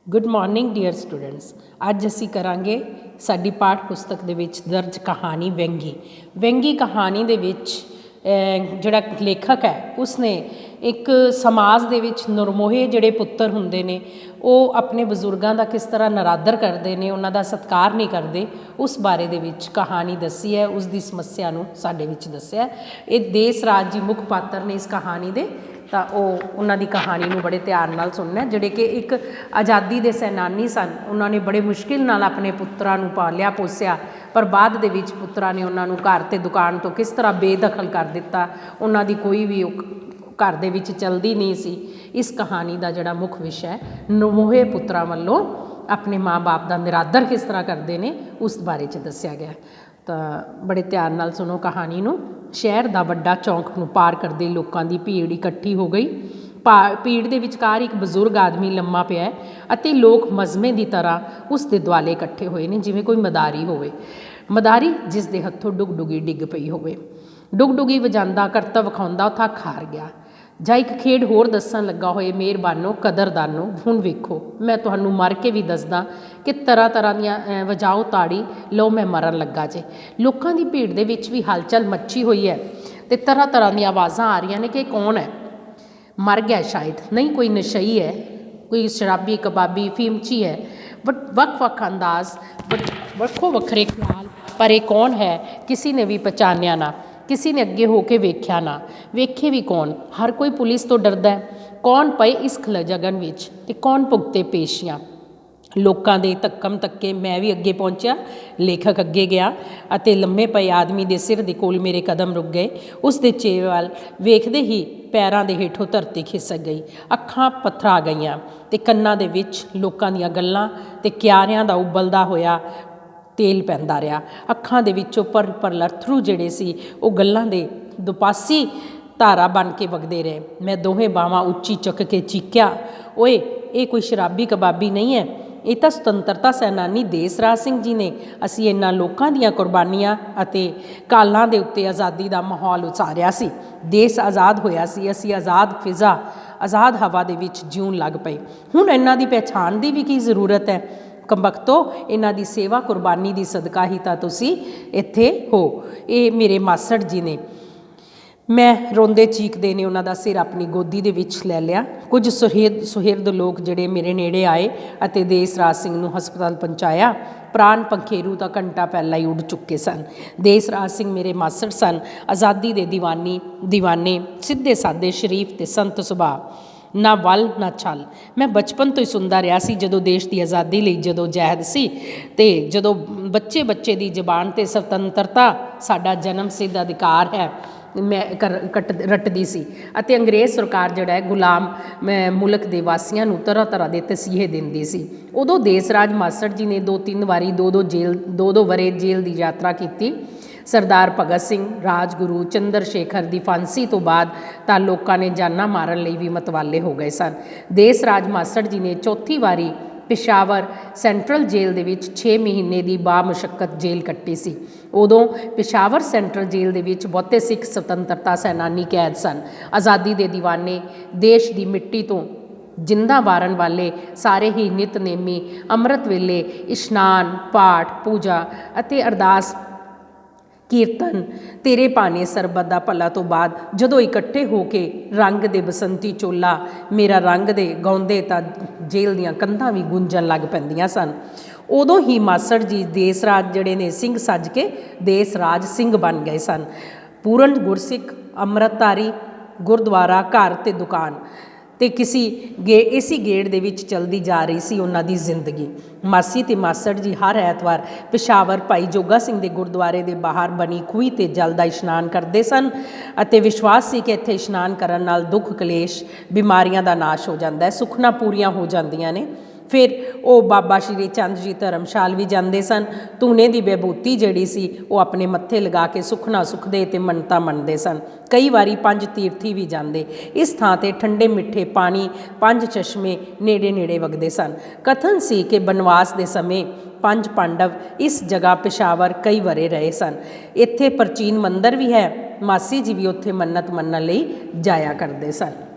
Good morning dear students. ਅੱਜ ਅਸੀਂ ਕਰਾਂਗੇ ਸਾਡੀ ਪਾਠ ਪੁਸਤਕ ਦੇ ਵਿੱਚ ਦਰਜ ਕਹਾਣੀ ਵੈਂਗੀ ਕਹਾਣੀ ਦੇ ਵਿੱਚ ਜਿਹੜਾ ਲੇਖਕ ਹੈ ਉਸਨੇ ਇੱਕ ਸਮਾਜ ਦੇ ਵਿੱਚ ਨਿਰਮੋਹੇ ਜਿਹੜੇ ਪੁੱਤਰ ਹੁੰਦੇ ਨੇ ਉਹ ਆਪਣੇ ਬਜ਼ੁਰਗਾਂ ਦਾ ਕਿਸ ਤਰ੍ਹਾਂ ਨਰਾਦਰ ਕਰਦੇ ਨੇ, ਉਹਨਾਂ ਦਾ ਸਤਿਕਾਰ ਨਹੀਂ ਕਰਦੇ, ਉਸ ਬਾਰੇ ਦੇ ਵਿੱਚ ਕਹਾਣੀ ਦੱਸੀ ਹੈ। ਉਸ ਦੀ ਸਮੱਸਿਆ ਨੂੰ ਸਾਡੇ ਵਿੱਚ ਦੱਸਿਆ। ਇਹ ਦੇਸ ਰਾਜ ਜੀ ਮੁੱਖ ਪਾਤਰ ਨੇ ਇਸ ਕਹਾਣੀ ਦੇ, ਤਾਂ ਉਹ ਉਹਨਾਂ ਦੀ ਕਹਾਣੀ ਨੂੰ ਬੜੇ ਧਿਆਨ ਨਾਲ ਸੁਣਨਾ। ਜਿਹੜੇ ਕਿ ਇੱਕ ਆਜ਼ਾਦੀ ਦੇ ਸੈਨਾਨੀ ਸਨ, ਉਹਨਾਂ ਨੇ ਬੜੇ ਮੁਸ਼ਕਿਲ ਨਾਲ ਆਪਣੇ ਪੁੱਤਰਾਂ ਨੂੰ ਪਾਲਿਆ ਪੋਸਿਆ, ਪਰ ਬਾਅਦ ਦੇ ਵਿੱਚ ਪੁੱਤਰਾਂ ਨੇ ਉਹਨਾਂ ਨੂੰ ਘਰ ਅਤੇ ਦੁਕਾਨ ਤੋਂ ਕਿਸ ਤਰ੍ਹਾਂ ਬੇਦਖਲ ਕਰ ਦਿੱਤਾ। ਉਹਨਾਂ ਦੀ ਕੋਈ ਵੀ ਘਰ ਦੇ ਵਿੱਚ ਚਲਦੀ ਨਹੀਂ ਸੀ। ਇਸ ਕਹਾਣੀ ਦਾ ਜਿਹੜਾ ਮੁੱਖ ਵਿਸ਼ਾ ਹੈ ਨਿਰਮੋਹੇ ਪੁੱਤਰਾਂ ਵੱਲੋਂ ਆਪਣੇ ਮਾਂ ਬਾਪ ਦਾ ਨਿਰਾਦਰ ਕਿਸ ਤਰ੍ਹਾਂ ਕਰਦੇ ਨੇ ਉਸ ਬਾਰੇ 'ਚ ਦੱਸਿਆ ਗਿਆ। ਤਾਂ ਬੜੇ ਧਿਆਨ ਨਾਲ ਸੁਣੋ ਕਹਾਣੀ ਨੂੰ। ਸ਼ਹਿਰ ਦਾ ਵੱਡਾ ਚੌਂਕ ਨੂੰ ਪਾਰ ਕਰਦੇ ਲੋਕਾਂ ਦੀ ਭੀੜ ਇਕੱਠੀ ਹੋ ਗਈ। ਭੀੜ ਦੇ ਵਿਚਕਾਰ ਇੱਕ ਬਜ਼ੁਰਗ ਆਦਮੀ ਲੰਮਾ ਪਿਆ ਹੈ ਅਤੇ ਲੋਕ ਮਜ਼ਮੇ ਦੀ ਤਰ੍ਹਾਂ ਉਸ ਦੇ ਦੁਆਲੇ ਇਕੱਠੇ ਹੋਏ ਨੇ, ਜਿਵੇਂ ਕੋਈ ਮਦਾਰੀ ਹੋਵੇ। ਮਦਾਰੀ ਜਿਸ ਦੇ ਹੱਥੋਂ ਡੁਗਡੁਗੀ ਡਿੱਗ ਪਈ ਹੋਵੇ। ਡੁਗਡੁਗੀ ਵਜਾਉਂਦਾ ਕਰਤੱਵ ਵਿਖਾਉਂਦਾ ਉਹ ਥੱਕ ਹਾਰ ਗਿਆ। ਜਾਂ ਇੱਕ ਖੇਡ ਹੋਰ ਦੱਸਣ ਲੱਗਾ ਹੋਏ, ਮਿਹਰਬਾਨੋ ਕਦਰਦਾਨੋ ਹੁਣ ਵੇਖੋ, ਮੈਂ ਤੁਹਾਨੂੰ ਮਰ ਕੇ ਵੀ ਦੱਸਦਾ ਕਿ ਤਰ੍ਹਾਂ ਤਰ੍ਹਾਂ ਦੀਆਂ ਵਜਾਓ ਤਾੜੀ, ਲਓ ਮੈਂ ਮਰਨ ਲੱਗਾ ਜੇ। ਲੋਕਾਂ ਦੀ ਭੀੜ ਦੇ ਵਿੱਚ ਵੀ ਹਲਚਲ ਮੱਚੀ ਹੋਈ ਹੈ ਅਤੇ ਤਰ੍ਹਾਂ ਤਰ੍ਹਾਂ ਦੀਆਂ ਆਵਾਜ਼ਾਂ ਆ ਰਹੀਆਂ ਨੇ ਕਿ ਕੌਣ ਹੈ, ਮਰ ਗਿਆ ਸ਼ਾਇਦ, ਨਹੀਂ ਕੋਈ ਨਸ਼ਈ ਹੈ, ਕੋਈ ਸ਼ਰਾਬੀ ਕਬਾਬੀ ਫੀਮਚੀ ਹੈ। ਵੱਖ ਵੱਖ ਅੰਦਾਜ਼, ਵੱਖੋ ਵੱਖਰੇ ਖਿਆਲ, ਪਰ ਇਹ ਕੌਣ ਹੈ ਕਿਸੇ ਨੇ ਵੀ ਪਛਾਣਿਆ ਨਾ, ਕਿਸੇ ਨੇ ਅੱਗੇ ਹੋ ਕੇ ਵੇਖਿਆ ਨਾ। ਵੇਖੇ ਵੀ ਕੌਣ? ਹਰ ਕੋਈ ਪੁਲਿਸ ਤੋਂ ਡਰਦਾ ਹੈ। ਕੌਣ ਪਏ ਇਸ ਖਲਜਗਨ ਵਿੱਚ ਅਤੇ ਕੌਣ ਭੁਗਤੇ ਪੇਸ਼ੀਆਂ। ਲੋਕਾਂ ਦੇ ਧੱਕਮ ਧੱਕੇ। ਮੈਂ ਵੀ ਅੱਗੇ ਪਹੁੰਚਿਆ, ਲੇਖਕ ਅੱਗੇ ਗਿਆ ਅਤੇ ਲੰਮੇ ਪਏ ਆਦਮੀ ਦੇ ਸਿਰ ਦੇ ਕੋਲ ਮੇਰੇ ਕਦਮ ਰੁਕ ਗਏ। ਉਸ ਦੇ ਚਿਹਰੇ ਵੱਲ ਵੇਖਦੇ ਹੀ ਪੈਰਾਂ ਦੇ ਹੇਠੋਂ ਧਰਤੀ ਖਿਸਕ ਗਈ। ਅੱਖਾਂ ਪੱਥਰਾ ਗਈਆਂ ਅਤੇ ਕੰਨਾਂ ਦੇ ਵਿੱਚ ਲੋਕਾਂ ਦੀਆਂ ਗੱਲਾਂ ਅਤੇ ਕਿਆਰਿਆਂ ਦਾ ਉਬਲਦਾ ਹੋਇਆ ਤੇਲ ਪੈਂਦਾ ਰਿਹਾ। ਅੱਖਾਂ ਦੇ ਵਿੱਚੋਂ ਪਰ ਅਥਰੂ ਜਿਹੜੇ ਸੀ ਉਹ ਗੱਲਾਂ ਦੇ ਦੁਪਾਸੀ ਧਾਰਾ ਬਣ ਕੇ ਵਗਦੇ ਰਹੇ। ਮੈਂ ਦੋਵੇਂ ਬਾਹਾਂ ਉੱਚੀ ਚੁੱਕ ਕੇ ਚੀਕਿਆ, ਓਏ ਇਹ ਕੋਈ ਸ਼ਰਾਬੀ ਕਬਾਬੀ ਨਹੀਂ ਹੈ, ਇਹ ਤਾਂ ਸੁਤੰਤਰਤਾ ਸੈਨਾਨੀ ਦੇਸ ਰਾਜ ਸਿੰਘ ਜੀ ਨੇ। ਅਸੀਂ ਇਹਨਾਂ ਲੋਕਾਂ ਦੀਆਂ ਕੁਰਬਾਨੀਆਂ ਅਤੇ ਕਾਲਾਂ ਦੇ ਉੱਤੇ ਆਜ਼ਾਦੀ ਦਾ ਮਾਹੌਲ ਉਸਾਰਿਆ ਸੀ। ਦੇਸ਼ ਆਜ਼ਾਦ ਹੋਇਆ ਸੀ। ਅਸੀਂ ਆਜ਼ਾਦ ਫਿਜ਼ਾ, ਆਜ਼ਾਦ ਹਵਾ ਦੇ ਵਿੱਚ ਜਿਉਣ ਲੱਗ ਪਏ। ਹੁਣ ਇਹਨਾਂ ਦੀ ਪਹਿਚਾਣ ਦੀ ਵੀ ਕੀ ਜ਼ਰੂਰਤ ਹੈ? ਕੰਬਖਤੋ, ਇਹਨਾਂ ਦੀ ਸੇਵਾ ਕੁਰਬਾਨੀ ਦੀ ਸਦਕਾ ਹੀ ਤਾਂ ਤੁਸੀਂ ਇੱਥੇ ਹੋ। ਇਹ ਮੇਰੇ ਮਾਸੜ ਜੀ ਨੇ। ਮੈਂ ਰੋਂਦੇ ਚੀਕਦੇ ਨੇ ਉਹਨਾਂ ਦਾ ਸਿਰ ਆਪਣੀ ਗੋਦੀ ਦੇ ਵਿੱਚ ਲੈ ਲਿਆ। ਕੁਝ ਸੁਹਿਰਦ ਲੋਕ ਜਿਹੜੇ ਮੇਰੇ ਨੇੜੇ ਆਏ ਅਤੇ ਦੇਸ ਰਾਜ ਸਿੰਘ ਨੂੰ ਹਸਪਤਾਲ ਪਹੁੰਚਾਇਆ। ਪ੍ਰਾਣ ਪੰਖੇਰੂ ਤਾਂ ਘੰਟਾ ਪਹਿਲਾਂ ਹੀ ਉੱਡ ਚੁੱਕੇ ਸਨ। ਦੇਸ ਰਾਜ ਸਿੰਘ ਮੇਰੇ ਮਾਸੜ ਸਨ। ਆਜ਼ਾਦੀ ਦੇ ਦੀਵਾਨੇ, ਸਿੱਧੇ ਸਾਦੇ, ਸ਼ਰੀਫ ਅਤੇ ਸੰਤ ਸੁਭਾਅ। ਨਾ ਵੱਲ ਨਾ ਛਲ। ਮੈਂ ਬਚਪਨ ਤੋਂ ਹੀ ਸੁਣਦਾ ਰਿਹਾ ਸੀ, ਜਦੋਂ ਦੇਸ਼ ਦੀ ਆਜ਼ਾਦੀ ਲਈ ਜਦੋਂ ਜਹਿਦ ਸੀ ਅਤੇ ਜਦੋਂ ਬੱਚੇ ਦੀ ਜ਼ਬਾਨ 'ਤੇ ਸੁਤੰਤਰਤਾ ਸਾਡਾ ਜਨਮ ਸਿੱਧ ਅਧਿਕਾਰ ਹੈ, ਮੈਂ ਰੱਟਦੀ ਸੀ। ਅਤੇ ਅੰਗਰੇਜ਼ ਸਰਕਾਰ ਜਿਹੜਾ ਹੈ ਗੁਲਾਮ ਮੁਲਕ ਦੇ ਵਾਸੀਆਂ ਨੂੰ ਤਰ੍ਹਾਂ ਤਰ੍ਹਾਂ ਦੇ ਤਸੀਹੇ ਦਿੰਦੀ ਸੀ। ਉਦੋਂ ਦੇਸ ਰਾਜ ਮਾਸੜ ਜੀ ਨੇ 2-3 ਵਾਰੀ ਦੋ ਵਰੇ ਜੇਲ੍ਹ ਦੀ ਯਾਤਰਾ ਕੀਤੀ। ਸਰਦਾਰ ਭਗਤ ਸਿੰਘ, ਰਾਜਗੁਰੂ, ਚੰਦਰ ਸ਼ੇਖਰ ਦੀ ਫਾਂਸੀ ਤੋਂ ਬਾਅਦ ਤਾਂ ਲੋਕਾਂ ਨੇ ਜਾਨਾਂ ਮਾਰਨ ਲਈ ਵੀ ਮਤਵਾਲੇ ਹੋ ਗਏ ਸਨ। ਦੇਸ ਰਾਜ ਮਾਸੜ ਜੀ ਨੇ 4ਥੀ ਵਾਰੀ ਪਿਸ਼ਾਵਰ ਸੈਂਟਰਲ ਜੇਲ੍ਹ ਦੇ ਵਿੱਚ 6 ਮਹੀਨੇ ਦੀ ਬਾਮੁਸ਼ੱਕਤ ਜੇਲ੍ਹ ਕੱਟੀ ਸੀ। ਉਦੋਂ ਪਿਸ਼ਾਵਰ ਸੈਂਟਰਲ ਜੇਲ੍ਹ ਦੇ ਵਿੱਚ ਬਹੁਤੇ ਸਿੱਖ ਸੁਤੰਤਰਤਾ ਸੈਨਾਨੀ ਕੈਦ ਸਨ। ਆਜ਼ਾਦੀ ਦੇ ਦੀਵਾਨੇ, ਦੇਸ਼ ਦੀ ਮਿੱਟੀ ਤੋਂ ਜਿੰਦਾ ਵਾਰਨ ਵਾਲੇ ਸਾਰੇ ਹੀ ਨਿਤਨੇਮੀ ਅੰਮ੍ਰਿਤ ਵੇਲੇ ਇਸ਼ਨਾਨ, ਪਾਠ, ਪੂਜਾ ਅਤੇ ਅਰਦਾਸ ਕੀਰਤਨ, ਤੇਰੇ ਭਾਣੇ ਸਰਬਤ ਦਾ ਭਲਾ ਤੋਂ ਬਾਅਦ ਜਦੋਂ ਇਕੱਠੇ ਹੋ ਕੇ ਰੰਗ ਦੇ ਬਸੰਤੀ ਚੋਲਾ ਮੇਰਾ ਰੰਗ ਦੇ ਗਾਉਂਦੇ ਤਾਂ ਜੇਲ੍ਹ ਦੀਆਂ ਕੰਧਾਂ ਵੀ ਗੂੰਜਣ ਲੱਗ ਪੈਂਦੀਆਂ ਸਨ। ਉਦੋਂ ਹੀ ਮਾਸੜ ਜੀ ਦੇਸ ਰਾਜ ਜਿਹੜੇ ਨੇ ਸਿੰਘ ਸੱਜ ਕੇ ਦੇਸ ਰਾਜ ਸਿੰਘ ਬਣ ਗਏ ਸਨ। ਪੂਰਨ ਗੁਰਸਿੱਖ, ਅੰਮ੍ਰਿਤਧਾਰੀ, ਗੁਰਦੁਆਰਾ, ਘਰ ਅਤੇ ਦੁਕਾਨ ਅਤੇ ਇਸੀ ਗੇੜ ਦੇ ਵਿੱਚ ਚਲਦੀ ਜਾ ਰਹੀ ਸੀ ਉਹਨਾਂ ਦੀ ਜ਼ਿੰਦਗੀ। ਮਾਸੀ ਅਤੇ ਮਾਸੜ ਜੀ ਹਰ ਐਤਵਾਰ ਪਿਸ਼ਾਵਰ ਭਾਈ ਜੋਗਾ ਸਿੰਘ ਦੇ ਗੁਰਦੁਆਰੇ ਦੇ ਬਾਹਰ ਬਣੀ ਖੂਹੀ 'ਤੇ ਜਲ ਦਾ ਇਸ਼ਨਾਨ ਕਰਦੇ ਸਨ ਅਤੇ ਵਿਸ਼ਵਾਸ ਸੀ ਕਿ ਇੱਥੇ ਇਸ਼ਨਾਨ ਕਰਨ ਨਾਲ ਦੁੱਖ ਕਲੇਸ਼, ਬਿਮਾਰੀਆਂ ਦਾ ਨਾਸ਼ ਹੋ ਜਾਂਦਾ ਹੈ, ਸੁਖਨਾ ਪੂਰੀਆਂ ਹੋ ਜਾਂਦੀਆਂ ਨੇ। ਫਿਰ ਉਹ ਬਾਬਾ ਸ਼੍ਰੀ ਚੰਦ ਜੀ ਧਰਮਸ਼ਾਲ ਵੀ ਜਾਂਦੇ ਸਨ। ਧੂਨੇ ਦੀ ਵਿਭੂਤੀ ਜਿਹੜੀ ਸੀ ਉਹ ਆਪਣੇ ਮੱਥੇ ਲਗਾ ਕੇ ਸੁਖਨਾ ਸੁਖਦੇ ਅਤੇ ਮੰਨਤਾਂ ਮੰਨਦੇ ਸਨ। ਕਈ ਵਾਰੀ 5 ਤੀਰਥੀ ਵੀ ਜਾਂਦੇ। ਇਸ ਥਾਂ 'ਤੇ ਠੰਡੇ ਮਿੱਠੇ ਪਾਣੀ 5 ਚਸ਼ਮੇ ਨੇੜੇ ਵਗਦੇ ਸਨ। ਕਥਨ ਸੀ ਕਿ ਬਨਵਾਸ ਦੇ ਸਮੇਂ 5 ਪਾਂਡਵ ਇਸ ਜਗ੍ਹਾ ਪਿਸ਼ਾਵਰ ਕਈ ਵਰੇ ਰਹੇ ਸਨ। ਇੱਥੇ ਪ੍ਰਾਚੀਨ ਮੰਦਰ ਵੀ ਹੈ। ਮਾਸੀ ਜੀ ਵੀ ਉੱਥੇ ਮੰਨਤ ਮੰਨਣ ਲਈ ਜਾਇਆ ਕਰਦੇ ਸਨ।